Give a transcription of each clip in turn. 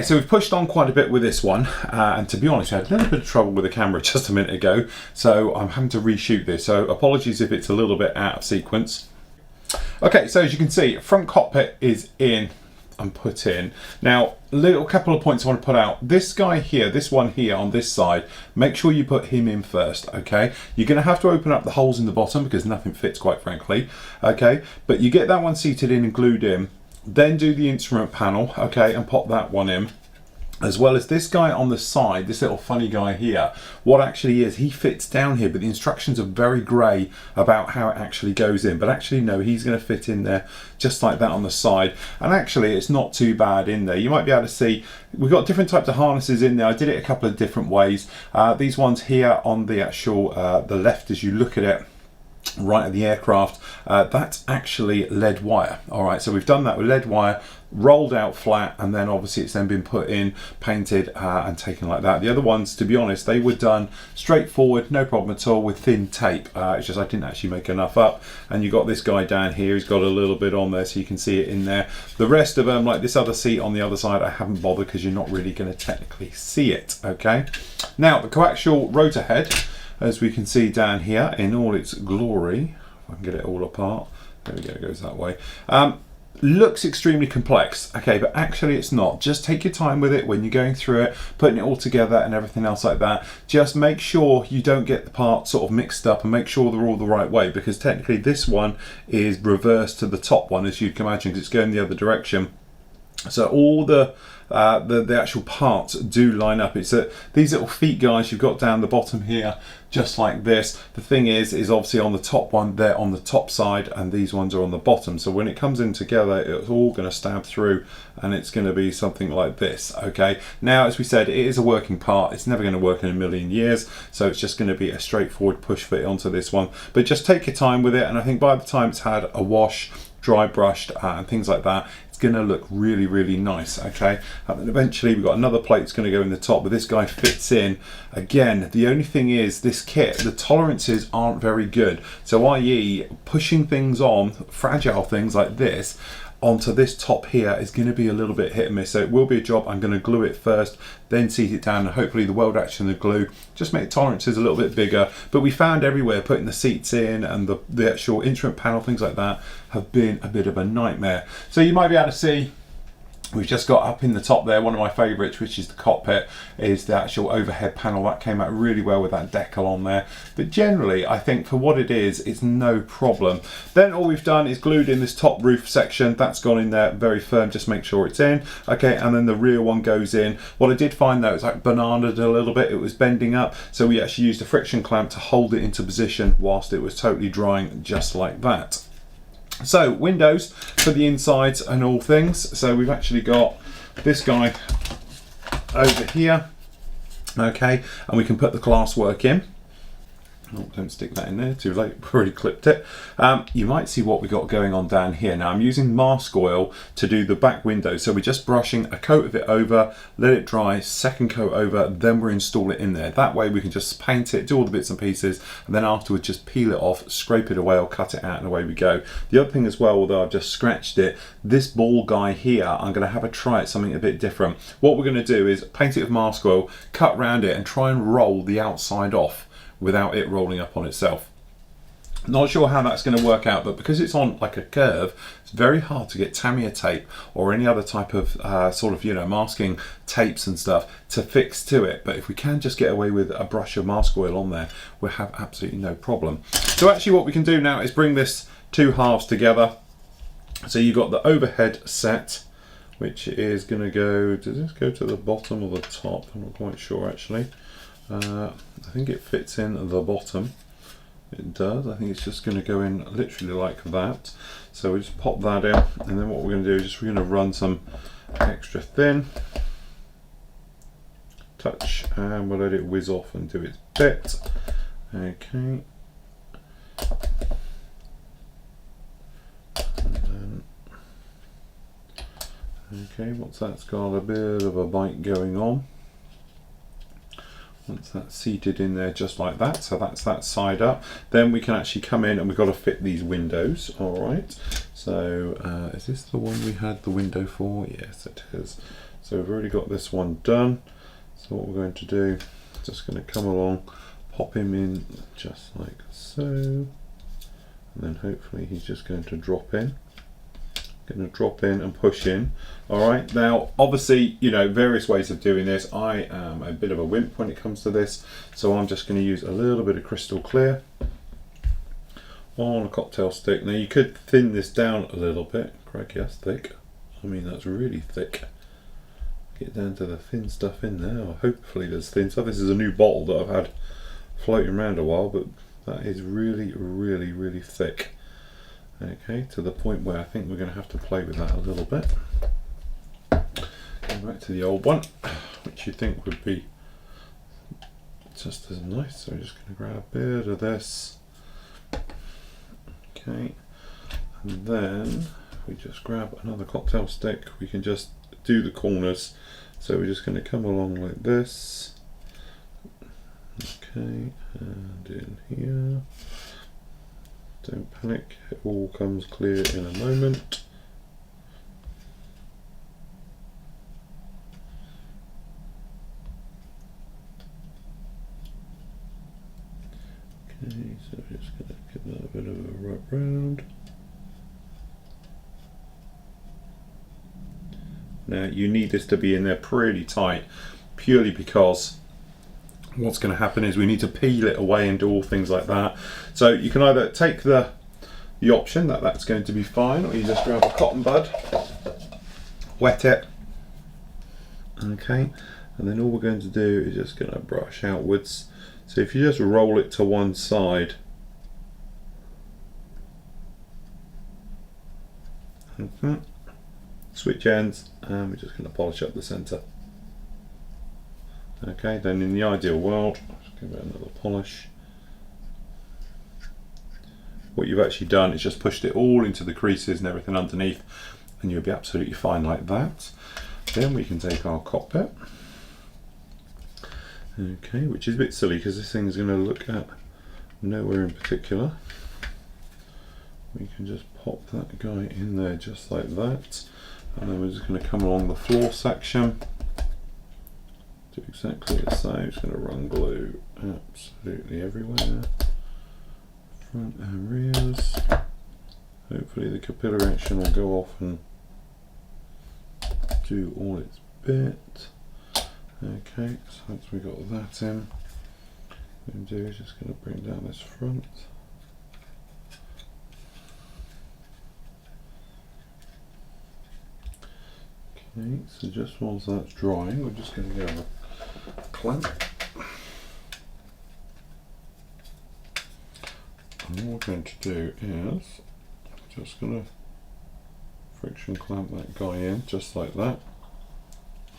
so we've pushed on quite a bit with this one, and to be honest, I had a little bit of trouble with the camera just a minute ago, so I'm having to reshoot this, so apologies if it's a little bit out of sequence. Okay, so as you can see, front cockpit is in and put in. Now, little couple of points I want to put out. This guy here, this one here on this side, make sure you put him in first, okay? You're going to have to open up the holes in the bottom because nothing fits, quite frankly, okay? But you get that one seated in and glued in, then do the instrument panel, okay, and pop that one in. As well as this guy on the side, this little funny guy here, what actually is, he fits down here, but the instructions are very grey about how it actually goes in. But actually, no, he's going to fit in there just like that on the side. And actually, it's not too bad in there. You might be able to see, we've got different types of harnesses in there. I did it a couple of different ways. These ones here on the actual, the left as you look at it, right at the aircraft, that's actually lead wire. All right, so we've done that with lead wire, rolled out flat, and then obviously it's then been put in, painted, and taken like that. The other ones, to be honest, they were done straightforward, no problem at all, with thin tape. It's just I didn't actually make enough up. And you got this guy down here, he's got a little bit on there so you can see it in there. The rest of them, like this other seat on the other side, I haven't bothered because you're not really going to technically see it. Okay, now the coaxial rotor head, as we can see down here in all its glory, if I can get it all apart, there we go, it goes that way. Looks extremely complex, okay, but actually it's not. Just take your time with it when you're going through it, putting it all together and everything else like that. Just make sure you don't get the parts sort of mixed up and make sure they're all the right way, because technically this one is reversed to the top one, as you can imagine, because it's going the other direction. So all the actual parts do line up. It's these little feet guys you've got down the bottom here, just like this. The thing is obviously on the top one, they're on the top side, and these ones are on the bottom. So when it comes in together, it's all going to stab through, and it's going to be something like this. Okay. Now, as we said, it is a working part. It's never going to work in a million years, so it's just going to be a straightforward push fit onto this one. But just take your time with it, and I think by the time it's had a wash, dry brushed, and things like that, it's going to look really, really nice. Okay, and eventually we've got another plate that's going to go in the top, but this guy fits in. Again, the only thing is this kit, the tolerances aren't very good, so i.e. pushing things on, fragile things like this, onto this top here is going to be a little bit hit and miss. So it will be a job. I'm going to glue it first, then seat it down, and hopefully the weld action of the glue just make tolerances a little bit bigger. But we found everywhere putting the seats in and the actual instrument panel, things like that, have been a bit of a nightmare. So you might be able to see we've just got up in the top there, one of my favourites, which is the cockpit, is the actual overhead panel. That came out really well with that decal on there. But generally, I think for what it is, it's no problem. Then all we've done is glued in this top roof section. That's gone in there very firm, just make sure it's in. Okay, and then the rear one goes in. What I did find though, it's like bananaed a little bit. It was bending up. So we actually used a friction clamp to hold it into position whilst it was totally drying, just like that. So windows for the insides and all things. So we've actually got this guy over here, okay, and we can put the glasswork in. Oh, don't stick that in there, too late, we've already clipped it. You might see what we got going on down here. Now I'm using mask oil to do the back window, so we're just brushing a coat of it over, let it dry, second coat over, then we'll install it in there. That way we can just paint it, do all the bits and pieces, and then afterwards just peel it off, scrape it away or cut it out, and away we go. The other thing as well, although I've just scratched it, this ball guy here, I'm going to have a try at something a bit different. What we're going to do is paint it with mask oil, cut round it, and try and roll the outside off without it rolling up on itself. Not sure how that's going to work out, but because it's on like a curve, it's very hard to get Tamiya tape or any other type of sort of, you know, masking tapes and stuff to fix to it. But if we can just get away with a brush of mask oil on there, we'll have absolutely no problem. So actually what we can do now is bring this two halves together. So you've got the overhead set, which is going to go, does this go to the bottom or the top? I'm not quite sure actually. I think it fits in the bottom. It does. I think it's just going to go in literally like that. So we just pop that in, and then what we're going to do is just we're going to run some extra thin, touch, and we'll let it whiz off and do its bit. Okay. And then, okay, once that's got a bit of a bite going on, once that's seated in there just like that, so that's that side up, then we can actually come in and we've got to fit these windows. All right, so is this the one we had the window for? Yes, it is. So we've already got this one done. So what we're going to do, just going to come along, pop him in just like so, and then hopefully he's just going to drop in. Going to drop in and push in. All right, now obviously, you know, various ways of doing this. I am a bit of a wimp when it comes to this, so I'm just going to use a little bit of crystal clear on a cocktail stick. Now you could thin this down a little bit. Crikey, that's thick. I mean, that's really thick. Get down to the thin stuff in there. Hopefully there's thin stuff. This is a new bottle that I've had floating around a while, but that is really, really, really thick. Okay, to the point where I think we're going to have to play with that a little bit. Go back to the old one, which you think would be just as nice. So we're just going to grab a bit of this. Okay, and then if we just grab another cocktail stick, we can just do the corners. So we're just going to come along like this. Okay, and in here. Don't panic, it all comes clear in a moment. Okay, so we're just going to give that a bit of a wrap round. Now you need this to be in there pretty tight, purely because what's going to happen is we need to peel it away and do all things like that. So you can either take the option that that's going to be fine, or you just grab a cotton bud, wet it, okay, and then all we're going to do is just going to brush outwards. So if you just roll it to one side, switch ends, and we're just going to polish up the center. Okay, then in the ideal world, just give it another polish. What you've actually done is just pushed it all into the creases and everything underneath, and you'll be absolutely fine like that. Then we can take our cockpit. Okay, which is a bit silly because this thing is going to look at nowhere in particular. We can just pop that guy in there just like that, and then we're just going to come along the floor section. Do exactly the same. It's going to run glue absolutely everywhere, front and rears. Hopefully the capillary action will go off and do all its bit. Okay, so once we got that in, what we're going to do is just going to bring down this front. Okay, so just whilst that's drying, we're just going to go a clamp, and all we're going to do is just going to friction clamp that guy in just like that.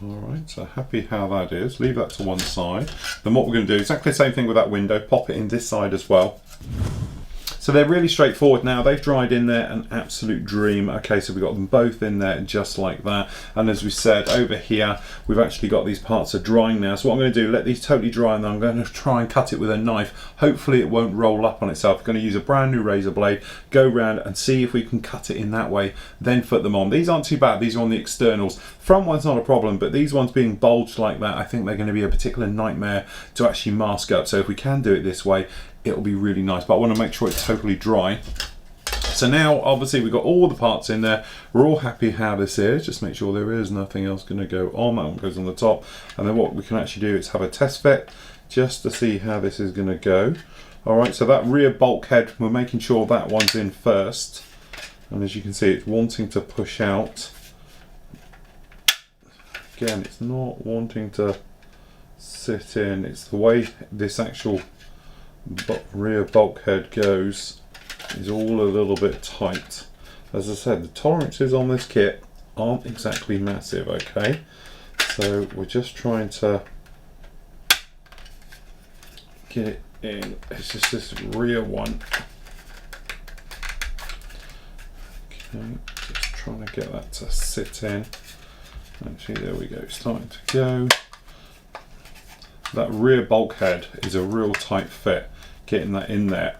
Alright, so happy how that is. Leave that to one side. Then what we're going to do, exactly the same thing with that window, pop it in this side as well. So they're really straightforward now. They've dried in there, an absolute dream. Okay, so we've got them both in there just like that. And as we said, over here, we've actually got these parts are drying now. So what I'm going to do, let these totally dry, and then I'm going to try and cut it with a knife. Hopefully it won't roll up on itself. I'm going to use a brand new razor blade, go round and see if we can cut it in that way, then put them on. These aren't too bad. These are on the externals. Front one's not a problem, but these ones being bulged like that, I think they're going to be a particular nightmare to actually mask up. So if we can do it this way, it'll be really nice, but I want to make sure it's totally dry. So now obviously we've got all the parts in there, we're all happy how this is. Just make sure there is nothing else going to go on. That one goes on the top, and then what we can actually do is have a test fit just to see how this is going to go. Alright, so that rear bulkhead, we're making sure that one's in first, and as you can see it's wanting to push out. Again, it's not wanting to sit in, it's the way this actual rear bulkhead goes is all a little bit tight. As I said, the tolerances on this kit aren't exactly massive, okay? So we're just trying to get it in. It's just this rear one. Okay, just trying to get that to sit in. Actually, there we go, starting to go. That rear bulkhead is a real tight fit, getting that in there.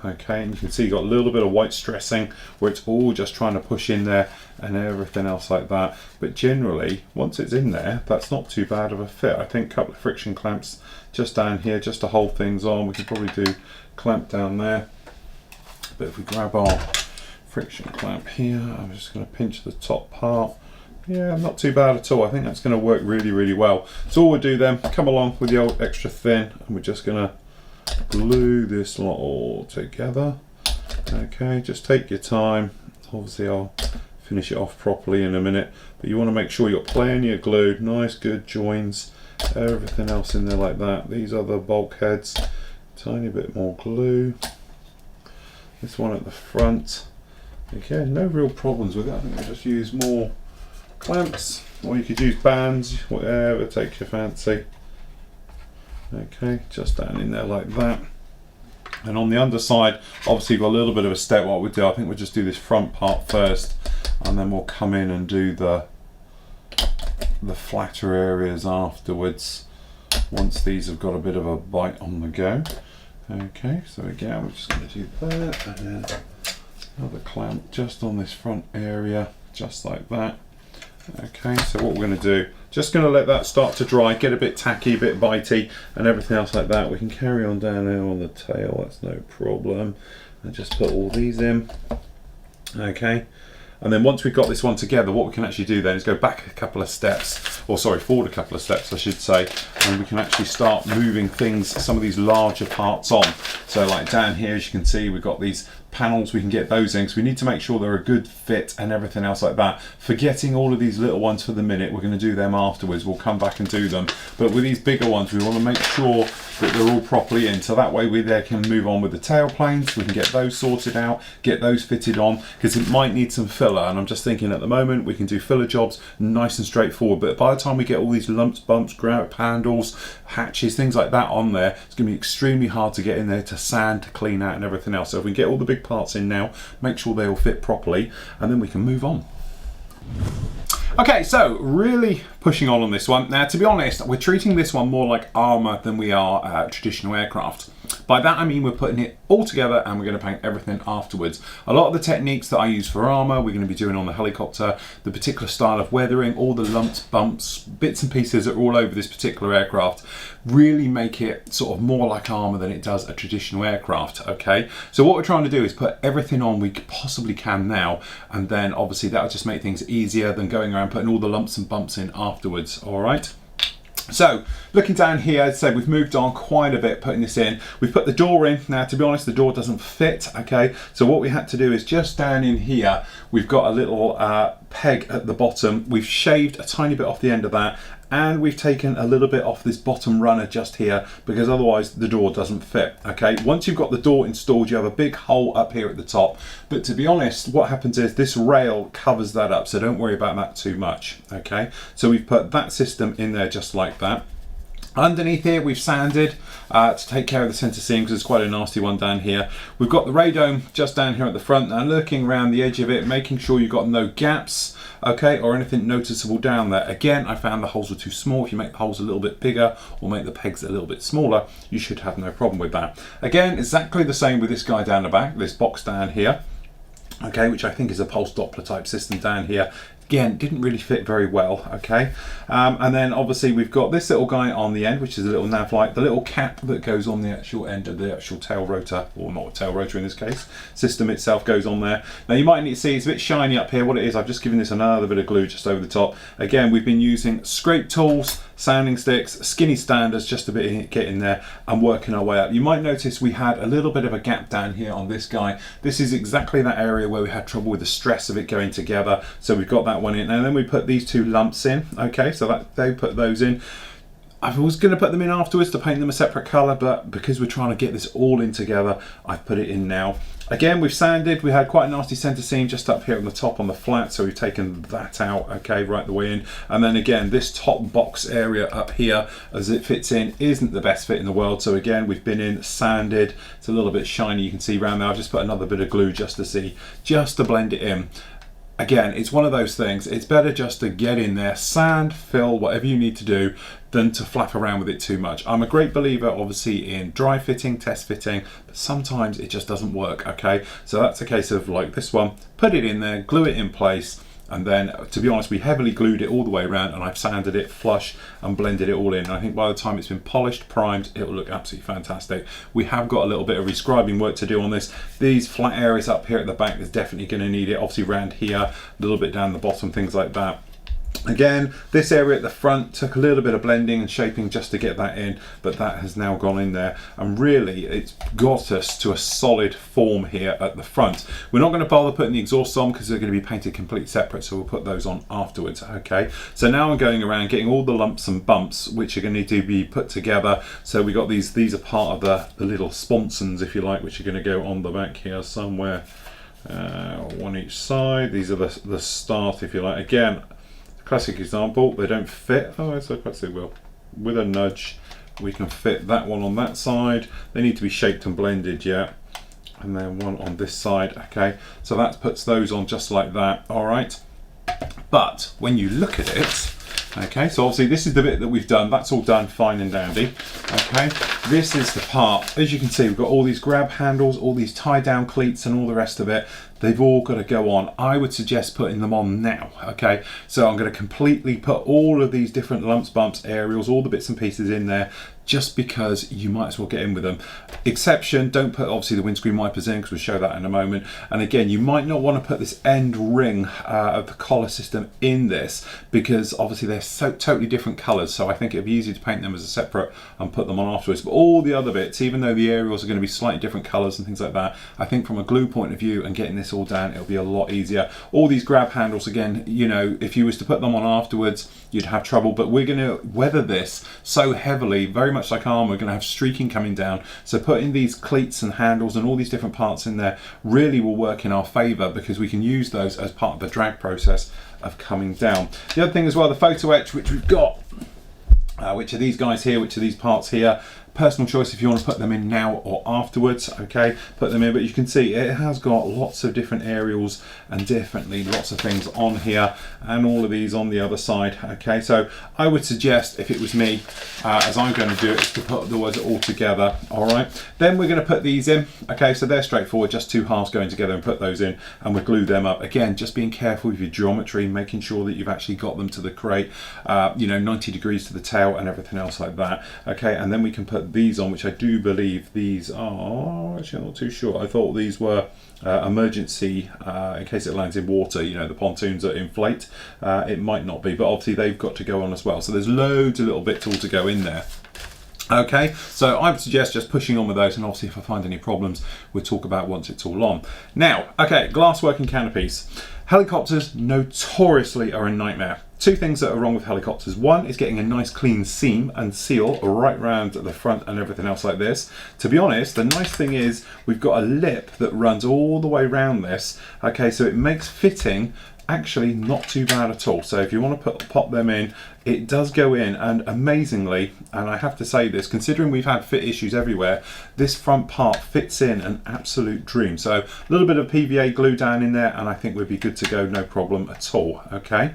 Okay, and you can see you've got a little bit of white stressing where it's all just trying to push in there and everything else like that. But generally, once it's in there, that's not too bad of a fit. I think a couple of friction clamps just down here just to hold things on. We could probably do clamp down there. But if we grab our friction clamp here, I'm just going to pinch the top part. Yeah, not too bad at all. I think that's going to work really, really well. So all we'll do then, come along with the old extra thin, and we're just going to glue this lot all together. Okay, just take your time. Obviously I'll finish it off properly in a minute, but you want to make sure you're plenty of glue, nice good joins, everything else in there like that. These are the bulkheads, tiny bit more glue. This one at the front. Again, no real problems with it. I think we'll just use more clamps, or you could use bands, whatever take your fancy. Okay, just down in there like that. And on the underside, obviously you've got a little bit of a step. What we do, I think we'll just do this front part first, and then we'll come in and do the flatter areas afterwards, once these have got a bit of a bite on the go. Okay, so again, we're just going to do that, and then another clamp just on this front area, just like that. Okay, so what we're going to do, just going to let that start to dry, get a bit tacky, a bit bitey, and everything else like that. We can carry on down there on the tail, that's no problem. And just put all these in. Okay, and then once we've got this one together, what we can actually do then is go back a couple of steps, or sorry, forward a couple of steps I should say, and we can actually start moving things, some of these larger parts on. So like down here, as you can see, we've got these panels, we can get those in, because we need to make sure they're a good fit and everything else like that. Forgetting all of these little ones for the minute, we're going to do them afterwards, we'll come back and do them. But with these bigger ones, we want to make sure that they're all properly in, so that way we there can move on with the tail planes, we can get those sorted out, get those fitted on, because it might need some filler. And I'm just thinking at the moment we can do filler jobs nice and straightforward, but by the time we get all these lumps, bumps, grout handles, hatches, things like that on there, it's going to be extremely hard to get in there to sand, to clean out and everything else. So if we can get all the big parts in now, make sure they all fit properly, and then we can move on. Okay, so really pushing on this one. Now, to be honest, we're treating this one more like armour than we are traditional aircraft. By that I mean we're putting it all together and we're going to paint everything afterwards. A lot of the techniques that I use for armour, we're going to be doing on the helicopter, the particular style of weathering, all the lumps, bumps, bits and pieces that are all over this particular aircraft, really make it sort of more like armour than it does a traditional aircraft, okay? So what we're trying to do is put everything on we possibly can now, and then obviously that'll just make things easier than going around putting all the lumps and bumps in afterwards, all right? So looking down here, as I said, we've moved on quite a bit putting this in. We've put the door in. Now, to be honest, the door doesn't fit, okay? So what we had to do is just down in here, we've got a little peg at the bottom. We've shaved a tiny bit off the end of that, and we've taken a little bit off this bottom runner just here, because otherwise the door doesn't fit, okay? Once you've got the door installed, you have a big hole up here at the top, but to be honest, what happens is this rail covers that up, so don't worry about that too much, okay? So we've put that system in there just like that. Underneath here we've sanded to take care of the centre seam, because it's quite a nasty one down here. We've got the radome just down here at the front, and looking around the edge of it, making sure you've got no gaps, okay, or anything noticeable down there. Again, I found the holes were too small. If you make the holes a little bit bigger or make the pegs a little bit smaller, you should have no problem with that. Again, exactly the same with this guy down the back, this box down here, okay, which I think is a pulse Doppler type system down here. Again, didn't really fit very well, okay? And then obviously we've got this little guy on the end, which is a little nav light, the little cap that goes on the actual end of the actual tail rotor, or not a tail rotor in this case, system itself goes on there. Now you might need to see it's a bit shiny up here. What it is, I've just given this another bit of glue just over the top. Again, we've been using scrape tools, sanding sticks, skinny standers, just a bit get in there and working our way up. You might notice we had a little bit of a gap down here on this guy. This is exactly that area where we had trouble with the stress of it going together. So we've got that one in, and then we put these two lumps in, okay, so that they put those in. I was going to put them in afterwards to paint them a separate colour, but because we're trying to get this all in together, I've put it in now. Again, we've sanded. We had quite a nasty centre seam just up here on the top on the flat, so we've taken that out, okay, right the way in. And then again, this top box area up here, as it fits in, isn't the best fit in the world. So again, we've been in, sanded. It's a little bit shiny, you can see around there. I've just put another bit of glue just to see, just to blend it in. again, it's one of those things, it's better just to get in there, sand, fill, whatever you need to do, than to flap around with it too much. I'm a great believer, obviously, in dry fitting, test fitting, but sometimes it just doesn't work, okay? So that's a case of like this one, put it in there, glue it in place, and then, to be honest, we heavily glued it all the way around, and I've sanded it flush and blended it all in. And I think by the time it's been polished, primed, it will look absolutely fantastic. We have got a little bit of rescribing work to do on this. These flat areas up here at the back is definitely going to need it. Obviously around here, a little bit down the bottom, things like that. Again, this area at the front took a little bit of blending and shaping just to get that in, but that has now gone in there, and really it's got us to a solid form here at the front. We're not going to bother putting the exhausts on because they're going to be painted completely separate, so we'll put those on afterwards. Okay, so now I'm going around getting all the lumps and bumps which are going to need to be put together. So we got these are part of the little sponsons, if you like, which are going to go on the back here somewhere, one each side. These are the start, if you like. Again, classic example, they don't fit. Oh, so perhaps they will. With a nudge, we can fit that one on that side. They need to be shaped and blended, yeah. And then one on this side, okay. So that puts those on just like that, all right. But when you look at it, okay, so obviously this is the bit that we've done. That's all done fine and dandy, okay. This is the part, as you can see, we've got all these grab handles, all these tie down cleats and all the rest of it. They've all got to go on. I would suggest putting them on now, okay? So I'm going to completely put all of these different lumps, bumps, aerials, all the bits and pieces in there, just because you might as well get in with them. Exception, don't put obviously the windscreen wipers in, because we'll show that in a moment. And again, you might not want to put this end ring of the collar system in this, because obviously they're so totally different colours, so I think it'd be easy to paint them as a separate and put them on afterwards. But all the other bits, even though the aerials are going to be slightly different colours and things like that, I think from a glue point of view and getting this all down, it'll be a lot easier. All these grab handles, again, you know, if you was to put them on afterwards, you'd have trouble, but we're going to weather this so heavily, very much like armor, we're going to have streaking coming down, so putting these cleats and handles and all these different parts in there really will work in our favor, because we can use those as part of the drag process of coming down. The other thing as well, the photo etch which we've got, which are these guys here, which are these parts here. Personal choice if you want to put them in now or afterwards, okay, put them in, but you can see it has got lots of different aerials and definitely lots of things on here, and all of these on the other side, okay. So I would suggest, if it was me, as I'm going to do it, is to put the words all together, all right. Then we're going to put these in, okay, so they're straightforward, just two halves going together, and put those in, and we'll glue them up. Again, just being careful with your geometry, making sure that you've actually got them to the crate, you know, 90 degrees to the tail and everything else like that, okay. And then we can put these on, which I do believe these are, actually I'm not too sure, I thought these were emergency in case it lands in water, you know, the pontoons that inflate. It might not be, but obviously they've got to go on as well, so there's loads of little bits all to go in there. Okay, so I would suggest just pushing on with those, and obviously if I find any problems we'll talk about once it's all on. Now, okay, glass working canopies. Helicopters notoriously are a nightmare. Two things that are wrong with helicopters. One is getting a nice clean seam and seal right round the front and everything else like this. To be honest, the nice thing is we've got a lip that runs all the way around this. Okay, so it makes fitting actually not too bad at all. So if you want to pop them in, it does go in, and amazingly, and I have to say this, considering we've had fit issues everywhere, this front part fits in an absolute dream. So a little bit of PVA glue down in there, and I think we'd be good to go, no problem at all, okay.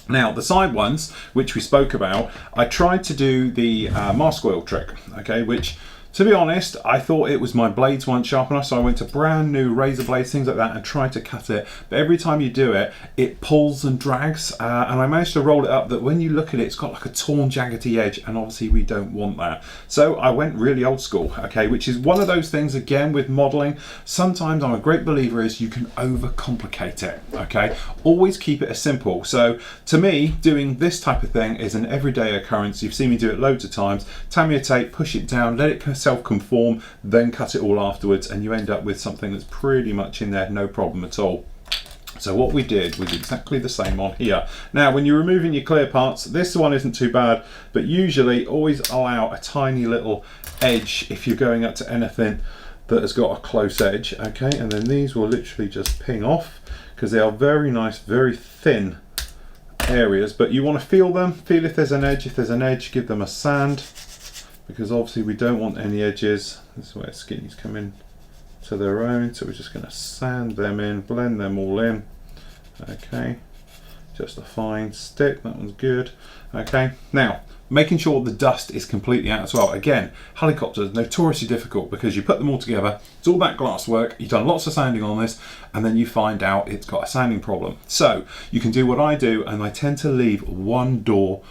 Now the side ones, which we spoke about, I tried to do the mask oil trick, okay, which, to be honest, I thought it was my blades weren't sharp enough, so I went to brand new razor blades, things like that, and tried to cut it. But every time you do it, it pulls and drags, and I managed to roll it up that when you look at it, it's got like a torn, jaggedy edge, and obviously we don't want that. So I went really old school, okay, which is one of those things, again, with modeling. Sometimes I'm a great believer is you can overcomplicate it, okay? Always keep it as simple. So to me, doing this type of thing is an everyday occurrence. You've seen me do it loads of times. Tamiya tape, push it down, let it self-conform, then cut it all afterwards, and you end up with something that's pretty much in there, no problem at all. So what we did was exactly the same on here. Now when you're removing your clear parts, this one isn't too bad, but usually always allow a tiny little edge if you're going up to anything that has got a close edge, okay. And then these will literally just ping off, because they are very nice, very thin areas, but you want to feel them, feel if there's an edge. If there's an edge, give them a sand, because obviously we don't want any edges. This is where skinnies come in to their own, so we're just going to sand them in, blend them all in, Okay, just a fine stick, that one's good. Okay, now making sure the dust is completely out as well. Again, helicopters notoriously difficult because you put them all together, it's all that glass work, you've done lots of sanding on this, and then you find out it's got a sanding problem. So you can do what I do, and I tend to leave one door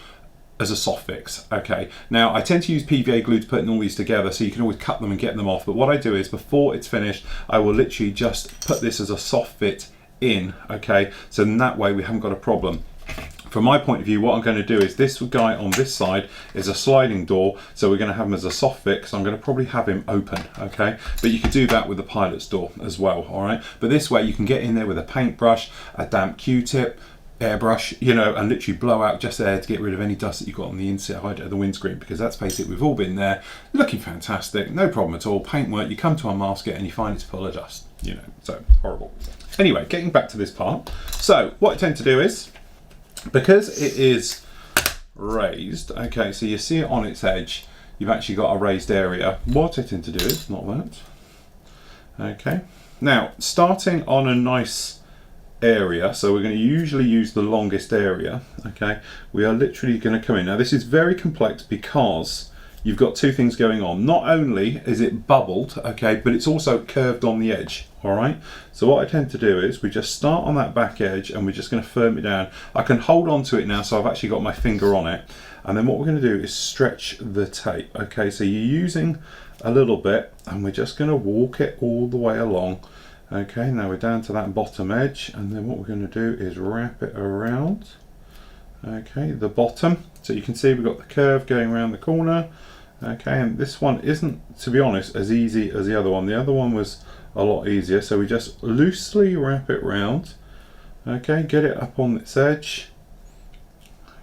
as a soft fix. Okay, now I tend to use PVA glue to put all these together, so you can always cut them and get them off, but what I do is before it's finished I will literally just put this as a soft fit in. Okay, so in that way we haven't got a problem. From my point of view, what I'm going to do is this guy on this side is a sliding door, so we're going to have him as a soft fit, so I'm going to probably have him open. Okay, but you could do that with the pilot's door as well. All right, but this way you can get in there with a paintbrush, a damp Q-tip, airbrush, you know, and literally blow out just there to get rid of any dust that you've got on the inside of the windscreen, because let's face it, we've all been there, looking fantastic, no problem at all, paintwork, you come to unmask it and you find it's full of dust, you know, so horrible. Anyway, getting back to this part, so what I tend to do is, because it is raised, okay, so you see it on its edge, you've actually got a raised area. What I tend to do is, not that, okay, now starting on a nice area, so we're going to usually use the longest area, okay, we are literally going to come in. Now this is very complex because you've got two things going on. Not only is it bubbled, okay, but it's also curved on the edge. All right, so what I tend to do is we just start on that back edge and we're just going to firm it down. I can hold on to it now, so I've actually got my finger on it, and then what we're going to do is stretch the tape. Okay, so you're using a little bit and we're just going to walk it all the way along. Okay, now we're down to that bottom edge, and then what we're going to do is wrap it around, okay, the bottom, so you can see we've got the curve going around the corner. Okay, and this one isn't, to be honest, as easy as the other one. The other one was a lot easier, so we just loosely wrap it round, okay, get it up on its edge,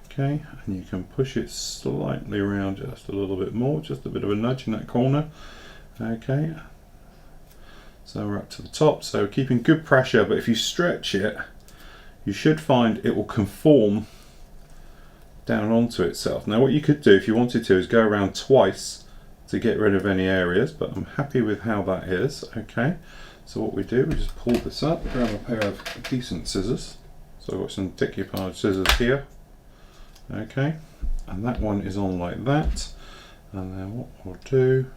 okay, and you can push it slightly around just a little bit more, just a bit of a nudge in that corner. Okay, so we're up to the top, so keeping good pressure, but if you stretch it you should find it will conform down onto itself. Now what you could do if you wanted to is go around twice to get rid of any areas, but I'm happy with how that is. Okay, so what we do, we just pull this up, grab a pair of decent scissors, so I've got some decoupage scissors here, okay, and that one is on like that, and then what we'll do,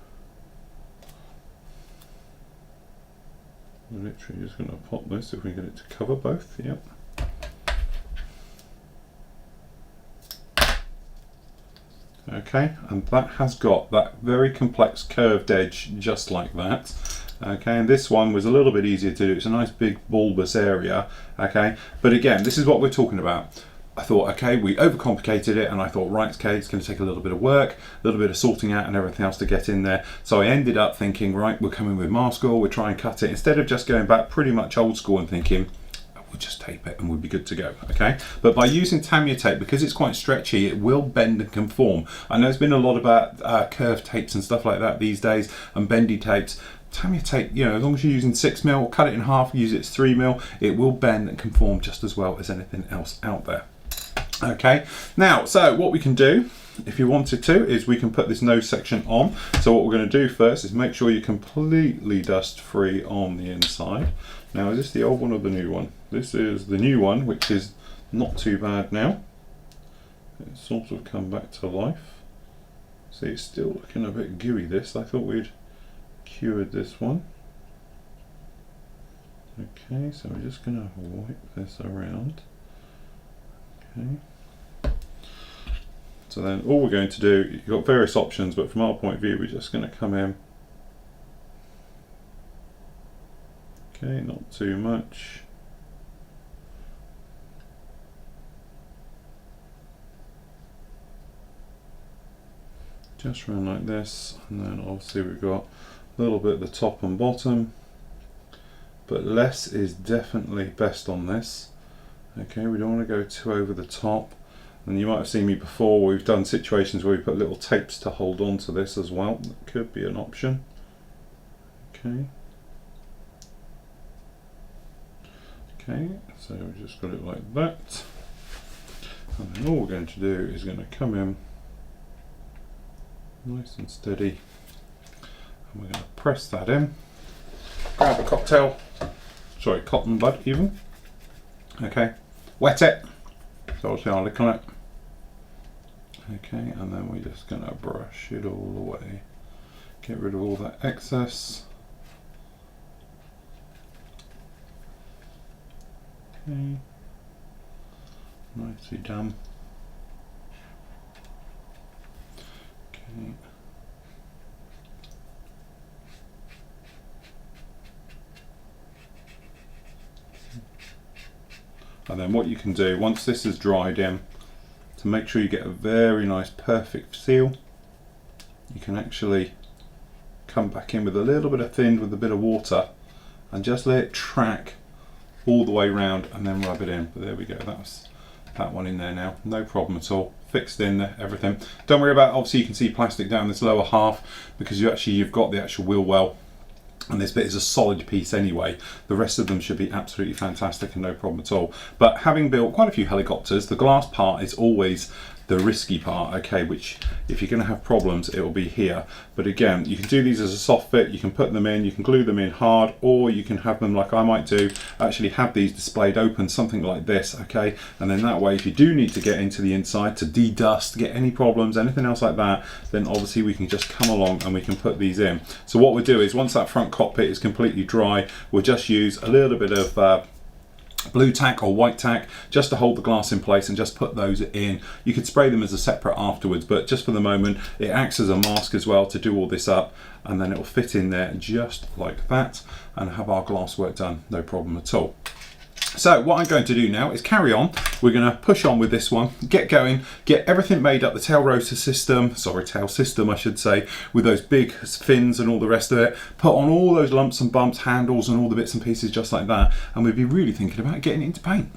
we're literally just going to pop this if we get it to cover both. Yep. Okay, and that has got that very complex curved edge just like that. Okay, and this one was a little bit easier to do. It's a nice big bulbous area. Okay, but again, this is what we're talking about. I thought, okay, we overcomplicated it, and I thought, right, okay, it's going to take a little bit of work, a little bit of sorting out and everything else to get in there. So I ended up thinking, right, we're coming with mask oil, we'll try and cut it, instead of just going back pretty much old school and thinking, we'll just tape it and we'll be good to go. Okay, but by using Tamiya tape, because it's quite stretchy, it will bend and conform. I know there's been a lot about curved tapes and stuff like that these days, and bendy tapes. Tamiya tape, you know, as long as you're using 6mm, cut it in half, use it as 3mm, it will bend and conform just as well as anything else out there. Okay, now, so what we can do, if you wanted to, is we can put this nose section on. So what we're going to do first is make sure you're completely dust free on the inside. Now, is this the old one or the new one? This is the new one, which is not too bad now. It's sort of come back to life. See, it's still looking a bit gooey, this. I thought we'd cured this one. Okay, so we're just going to wipe this around. Okay. So then all we're going to do, you've got various options, but from our point of view, we're just going to come in. Okay, not too much. Just around like this, and then obviously we've got a little bit at the top and bottom, but less is definitely best on this. Okay, we don't want to go too over the top. And you might have seen me before, we've done situations where we put little tapes to hold on to this as well. That could be an option. Okay. Okay, so we've just got it like that. And then all we're going to do is going to come in nice and steady. And we're going to press that in. Grab a cotton bud even. Okay, wet it, so obviously I'll lick on it. Okay, and then we're just going to brush it all away. Get rid of all that excess. Okay, nicely done. Okay. And then what you can do, once this is dried in, to make sure you get a very nice perfect seal, you can actually come back in with a little bit of thin with a bit of water and just let it track all the way around and then rub it in. But there we go, that's that one in there now, no problem at all, fixed in there, everything. Don't worry about, obviously you can see plastic down this lower half because you've got the actual wheel well, and this bit is a solid piece anyway. The rest of them should be absolutely fantastic and no problem at all. But having built quite a few helicopters, the glass part is always the risky part, okay, which if you're going to have problems, it will be here. But again, you can do these as a soft fit, you can put them in, you can glue them in hard, or you can have them like I might do, actually have these displayed open, something like this, okay, and then that way if you do need to get into the inside to de-dust, get any problems, anything else like that, then obviously we can just come along and we can put these in. So what we'll do is once that front cockpit is completely dry, we'll just use a little bit of blue tack or white tack just to hold the glass in place and just put those in. You could spray them as a separate afterwards, but just for the moment it acts as a mask as well to do all this up, and then it will fit in there just like that and have our glass work done, no problem at all. So what I'm going to do now is carry on. We're going to push on with this one, get going, get everything made up, the tail rotor system, tail system I should say, with those big fins and all the rest of it, put on all those lumps and bumps, handles and all the bits and pieces just like that, and we'd be really thinking about getting it into paint.